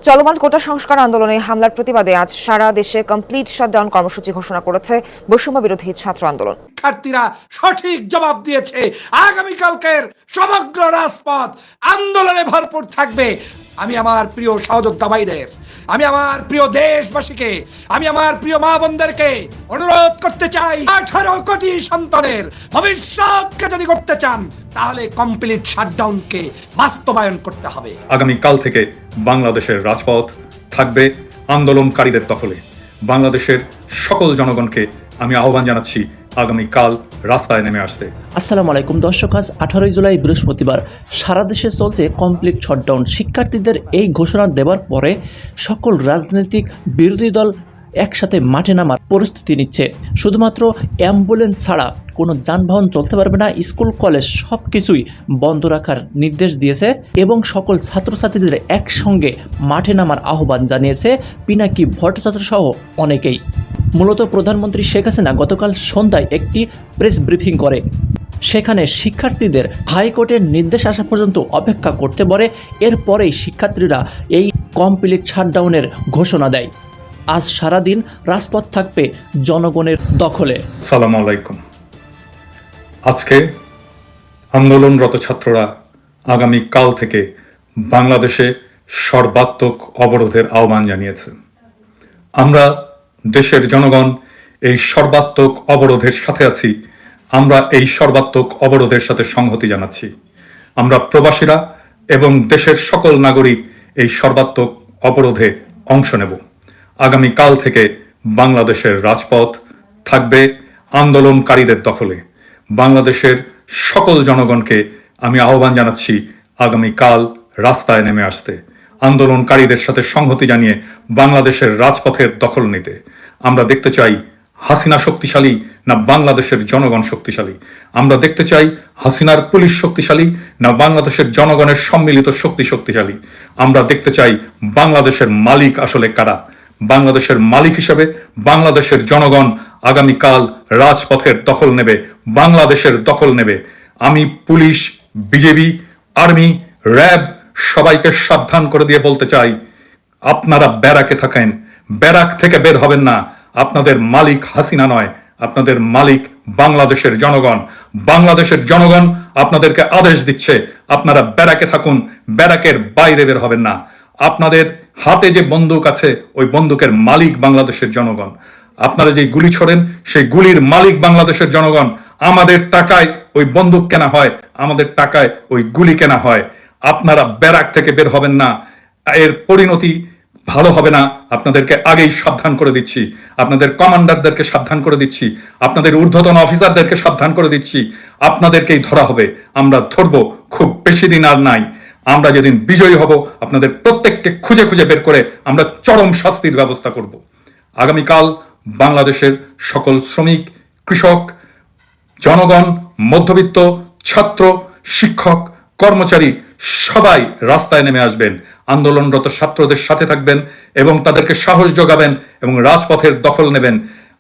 চলমান কোটা সংস্কার আন্দোলনে হামলার প্রতিবাদে আজ সারা দেশে কমপ্লিট শাটডাউন কর্মসূচি ঘোষণা করেছে বৈষম্য বিরোধী ছাত্র আন্দোলন। শিক্ষার্থীরা সঠিক জবাব দিয়েছে। আগামীকালকের সমগ্র রাজপথ আন্দোলনে ভরপুর থাকবে। আমি আমার প্রিয় সহযোদ্ধা ভাইদের, আমি আমার প্রিয় দেশবাসীকে, আমি আমার প্রিয় মা বোনদেরকে অনুরোধ করতে চাই, 18 কোটি সন্তানের ভবিষ্যৎকে যদি করতে চান তাহলে কমপ্লিট শাটডাউনকে বাস্তবায়ন করতে হবে। আগামীকাল থেকে বাংলাদেশের রাজপথ থাকবে আন্দোলনকারীদের দখলে। বাংলাদেশের সকল জনগণকে আমি আহ্বান জানাচ্ছি আগামীকাল রাস্তায় নেমে আসতে। আসসালামু আলাইকুম দর্শক, আজ 18 জুলাই বৃহস্পতিবার সারা দেশে চলছে কমপ্লিট শাটডাউন। শিক্ষার্থীদের এই ঘোষণা দেওয়ার পরে সকল রাজনৈতিক বিরোধী দল একসাথে মাঠে নামার প্রস্তুতি নিচ্ছে। শুধুমাত্র অ্যাম্বুলেন্স ছাড়া কোনো যানবাহন চলতে পারবে না, স্কুল কলেজ সব কিছুই বন্ধ রাখার নির্দেশ দিয়েছে এবং সকল ছাত্রছাত্রীদের একসঙ্গে মাঠে নামার আহ্বান জানিয়েছে পিনাকি ভট্টাচার্য সহ অনেকেই। মূলত প্রধানমন্ত্রী শেখ হাসিনা গতকাল সন্ধ্যায় একটি প্রেস ব্রিফিং করে, সেখানে শিক্ষার্থীদের হাইকোর্টের নির্দেশ আসা পর্যন্ত অপেক্ষা করতে বলে। এরপরেই শিক্ষার্থীরা এই কমপ্লিট শাটডাউনের ঘোষণা দেয়। আজ সারাদিন রাজপথ থাকবে জনগণের দখলে। আসসালামু আলাইকুম। আজকে আন্দোলনরত ছাত্ররা আগামীকাল থেকে বাংলাদেশে সর্বাত্মক অবরোধের আহ্বান জানিয়েছে। আমরা দেশের জনগণ এই সর্বাত্মক অবরোধের সাথে আছি। আমরা এই সর্বাত্মক অবরোধের সাথে সংহতি জানাচ্ছি। আমরা প্রবাসীরা এবং দেশের সকল নাগরিক এই সর্বাত্মক অবরোধে অংশ নেব। আগামীকাল থেকে বাংলাদেশের রাজপথ থাকবে আন্দোলনকারীদের দখলে। বাংলাদেশের সকল জনগণকে আমি আহ্বান জানাচ্ছি আগামীকাল রাস্তায় নেমে আসতে, আন্দোলনকারীদের সাথে সংহতি জানিয়ে বাংলাদেশের রাজপথের দখল নিতে। আমরা দেখতে চাই হাসিনা শক্তিশালী না বাংলাদেশের জনগণ শক্তিশালী। আমরা দেখতে চাই হাসিনার পুলিশ শক্তিশালী না বাংলাদেশের জনগণের সম্মিলিত শক্তি শক্তিশালী। আমরা দেখতে চাই বাংলাদেশের মালিক আসলে কারা। বাংলাদেশের মালিক হিসেবে বাংলাদেশের জনগণ আগামীকাল রাজপথের দখল নেবে, বাংলাদেশের দখল নেবে। আমি পুলিশ, বিজেপি, আর্মি, র্যাব সবাইকে সাবধান করে দিয়ে বলতে চাই, আপনারা ব্যারাকে থাকেন, ব্যারাক থেকে বের হবেন না। আপনাদের মালিক হাসিনা নয়, আপনাদের মালিক বাংলাদেশের জনগণ। বাংলাদেশের জনগণ আপনাদেরকে আদেশ দিচ্ছে, আপনারা ব্যারাকে থাকুন, ব্যারাকের বাইরে বের হবেন না। আপনাদের হাতে যে বন্দুক আছে ওই বন্দুকের মালিক বাংলাদেশের জনগণ। আপনারা যে গুলি ছোড়েন সেই গুলির মালিক বাংলাদেশের জনগণ। আমাদের টাকায় ওই বন্দুক কেনা হয়, আমাদের টাকায় ওই গুলি কেনা হয়। আপনারা ব্যারাক থেকে বের হবেন না, এর পরিণতি ভালো হবে না। আপনাদেরকে আগেই সাবধান করে দিচ্ছি, আপনাদের কমান্ডারদেরকে সাবধান করে দিচ্ছি, আপনাদের ঊর্ধ্বতন অফিসারদেরকে সাবধান করে দিচ্ছি। আপনাদেরকেই ধরা হবে, আমরা ধরবো। খুব বেশি দিন আর নাই। আমরা যেদিন বিজয়ী হব আপনাদের প্রত্যেককে খুঁজে খুঁজে বের করে আমরা চরম শাস্তির ব্যবস্থা করব। আগামীকাল বাংলাদেশের সকল শ্রমিক, কৃষক, জনগণ, মধ্যবিত্ত, ছাত্র, শিক্ষক, কর্মচারী সবাই রাস্তায় নেমে আসবেন, আন্দোলনরত ছাত্রদের সাথে থাকবেন এবং তাদেরকে সাহস যোগাবেন এবং রাজপথের দখল নেবেন।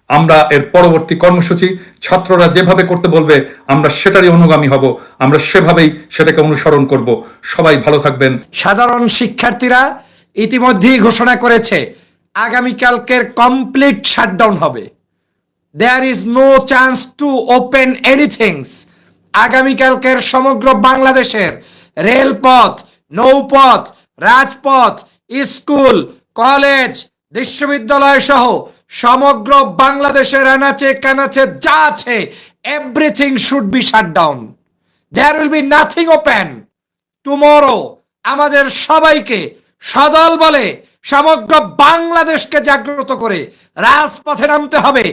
আমরা এর পরবর্তী কর্মসূচি ছাত্ররা যেভাবে করতে বলবে আমরা সেটারই অনুগামী হব, আমরা সেভাবেই সেটাকে অনুসরণ করব। সবাই ভালো থাকবেন। সাধারণ শিক্ষার্থীরা ইতিমধ্যেই ঘোষণা করেছে আগামীকালকের কমপ্লিট শাটডাউন হবে। There is no chance to open anythings. আগামীকালকের সমগ্র বাংলাদেশের রেলপথ, নৌপথ, রাজপথ, স্কুল, কলেজ, বিশ্ববিদ্যালয় সহ সমগ্র বাংলাদেশের আনাচে কানাচে যা আছে everything should be shut down. There will be nothing open. Tomorrow আমাদের সবাইকে সদল বলে সমগ্র বাংলাদেশকে জাগ্রত করে রাজপথে নামতে হবে।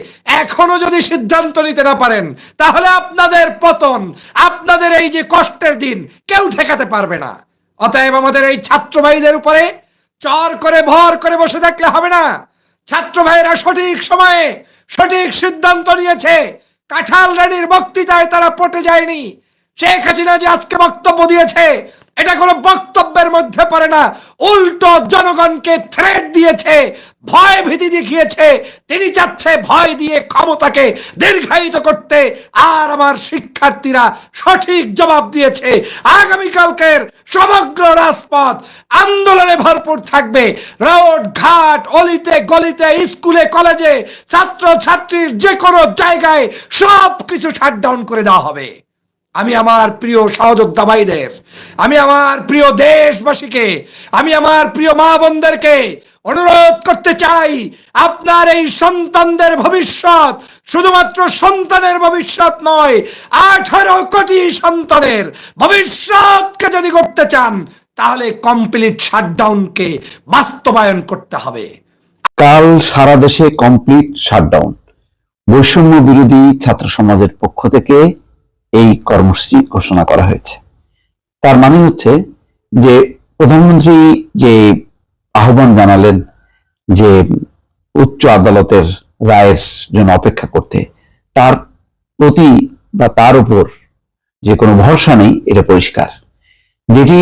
এখনো যদি সিদ্ধান্ত নিতে না পারেন তাহলে আপনাদের পতন, আপনাদের এই যে কষ্টের দিন কেউ ঠেকাতে পারবে না। অতএব আমাদের এই ছাত্র ভাইদের উপরে চর করে ভর করে বসে থাকলে হবে না। ছাত্র ভাইরা সঠিক সময়ে সঠিক সিদ্ধান্ত নিয়েছে। কাঁঠাল রানীর বক্তৃতায় তারা পটে যায়নি। শেখ হাসিনা যে আজকে বক্তব্য দিয়েছে এটা কোনো বক্তব্যের মধ্যে পড়ে না। উল্টো জনগণকে থ্রেট দিয়েছে, ভয় ভীতি দেখিয়েছে। তিনি চাচ্ছে ভয় দিয়ে ক্ষমতাকে দীর্ঘায়িত করতে। আর আমার শিক্ষার্থীরা সঠিক জবাব দিয়েছে। আগামীকালকের সমগ্র রাজপথ আন্দোলনে ভরপুর থাকবে। রোড ঘাট, অলিতে গলিতে, স্কুলে কলেজে, ছাত্র ছাত্রীর যে কোনো জায়গায় সবকিছু শাটডাউন করে দেওয়া হবে। আমি আমার প্রিয় সহযোদ্ধা ভাইদের, আমি আমার প্রিয় দেশবাসীকে, আমি আমার প্রিয় মা বোনদেরকে অনুরোধ করতে চাই, আপনার এই সন্তানদের ভবিষ্যৎ শুধুমাত্র সন্তানের ভবিষ্যৎ নয়, 18 কোটি সন্তানের ভবিষ্যৎকে যদি করতে চান তাহলে কমপ্লিট শাটডাউনকে বাস্তবায়ন করতে হবে। কাল সারা দেশে কমপ্লিট শাটডাউন। বৈষম্য বিরোধী ছাত্র সমাজের পক্ষ থেকে এই কর্মসূচি ঘোষণা করা হয়েছে। তার মানে হচ্ছে যে প্রধানমন্ত্রী যে আহ্বান জানালেন যে উচ্চ আদালতের রায়ের জন্য অপেক্ষা করতে, তার প্রতি বা তার উপর যে কোনো ভরসা নেই, এটা পরিষ্কার। যেটি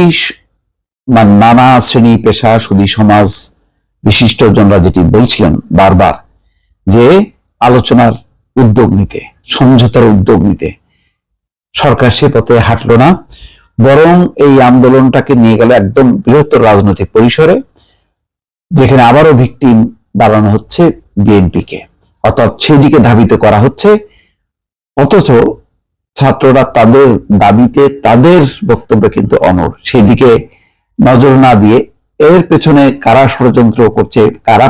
নানা শ্রেণী পেশা, সুধী সমাজ, বিশিষ্টজনরা যেটি বলছিলেন বারবার, যে আলোচনার উদ্যোগ নিতে, সমঝোতার উদ্যোগ নিতে, সরকার সে পথে হাঁটলো না, বরং এই আন্দোলনটাকে নিয়ে গেল একদম বৃহত্তর রাজনৈতিক পরিসরে, যেখানে আবারও ভিকটিম বাড়ানো হচ্ছে বিএনপিকে, অর্থাৎ সেদিকে ধাবিত করা হচ্ছে। অথচ ছাত্ররা তাদের দাবিতে, তাদের বক্তব্যে কিন্তু অনড়। সেদিকে নজর না দিয়ে এর পেছনে কারা ষড়যন্ত্র করছে, কারা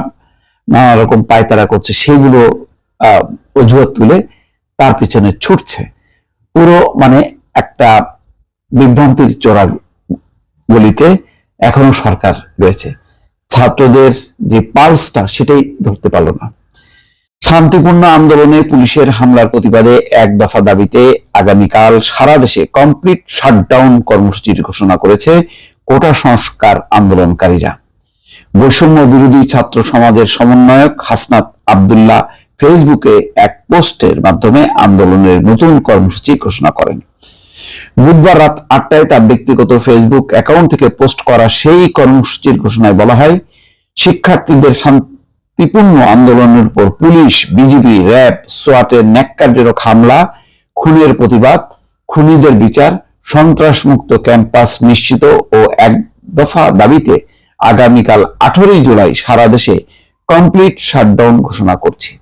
নানা রকম পায়তারা করছে, সেগুলো অজুহাত তুলে তার পিছনে ছুটছে। পুরো মানে একটা বিভ্রান্তির চোরা গলিতে এখনো সরকার রয়েছে। ছাত্রদের যে পালসটা সেটাই ধরতে পারল না। শান্তিপূর্ণ আন্দোলনে পুলিশের হামলার প্রতিবাদে এক দফা দাবিতে আগামীকাল সারা দেশে কমপ্লিট শাটডাউন কর্মসূচির ঘোষণা করেছে কোটা সংস্কার আন্দোলনকারীরা। বৈষম্য বিরোধী ছাত্র সমাজের সমন্বয়ক হাসনাত আব্দুল্লাহ ফেসবুকে এক পোস্টের মাধ্যমে আন্দোলনের নতুন কর্মসূচি ঘোষণা করেন। বুধবার রাত 8টায় তার ব্যক্তিগত ফেসবুক অ্যাকাউন্ট থেকে পোস্ট করা সেই কর্মসূচির ঘোষণায় বলা হয়, শিক্ষার্থীদের শান্তিপূর্ণ আন্দোলনের উপর পুলিশ, বিজিবি, র্যাব, সোয়াটের ন্যাক্কারজনক হামলা, খুনের প্রতিবাদ, খুনিদের বিচার, সন্ত্রাসমুক্ত ক্যাম্পাস নিশ্চিত ও এক দফা দাবিতে আগামীকাল 18 জুলাই সারা দেশে কমপ্লিট শাটডাউন ঘোষণা করছি।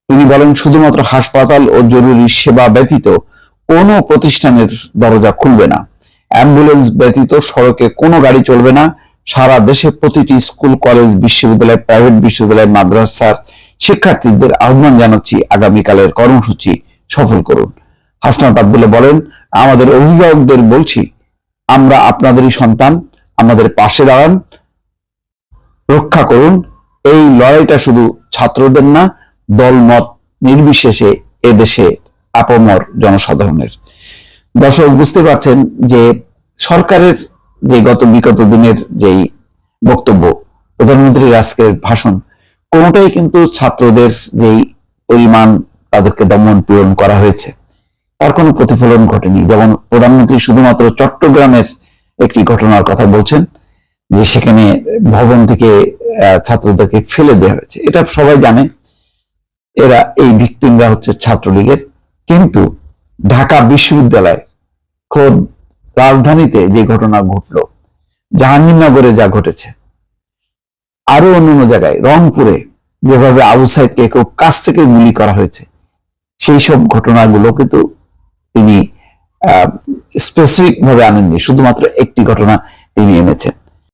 তিনি বলেন, শুধুমাত্র হাসপাতাল ও জরুরি সেবা ব্যতীত কোনো প্রতিষ্ঠানের দরজা খুলবে না, অ্যাম্বুলেন্স ব্যতীত সড়কে কোনো গাড়ি চলবে না। সারা দেশে প্রতিটি স্কুল, কলেজ, বিশ্ববিদ্যালয়, প্রাইভেট বিশ্ববিদ্যালয়, মাদ্রাসার শিক্ষার্থীদের আহ্বান জানাচ্ছি, আগামীকালের কর্মসূচি সফল করুন। হাসনাত আব্দুল্লাহ বলেন, আমাদের অভিভাবকদের বলছি, আমরা আপনাদেরই সন্তান, আমাদের পাশে দাঁড়ান, রক্ষা করুন। এই লড়াইটা শুধু ছাত্রদের না, দলমত নির্বিশেষে এদেশে আপামর জনসাধারণের। দর্শক, বুঝতে পারছেন যে সরকারের যে বিগত দিনের যেই বক্তব্য, প্রধানমন্ত্রীর আজকের ভাষণ, কোনোটাই কিন্তু ছাত্রদের যেই পরিমাণ তাদেরকে দমন পীড়ন করা হয়েছে তার কোনো প্রতিফলন ঘটেনি। যেমন প্রধানমন্ত্রী শুধুমাত্র চট্টগ্রামের একটি ঘটনার কথা বলছেন, যে সেখানে ভবন থেকে ছাত্রদেরকে ফেলে দেওয়া হয়েছে। এটা সবাই জানে, এরা এই ভিকটিমরা হচ্ছে ছাত্রলীগের। কিন্তু ঢাকা বিশ্ববিদ্যালয়, খোদ রাজধানীতে যে ঘটনা ঘটলো, জাহাঙ্গীরনগরে যা ঘটেছে, আরো অন্যান্য জায়গায়, রংপুরে যেভাবে আবু সাইদকে খুব কাছ থেকে গুলি করা হয়েছে, সেই সব ঘটনাগুলো কিন্তু তিনি স্পেসিফিক ভাবে আনেননি, শুধুমাত্র একটি ঘটনা তিনি এনেছেন।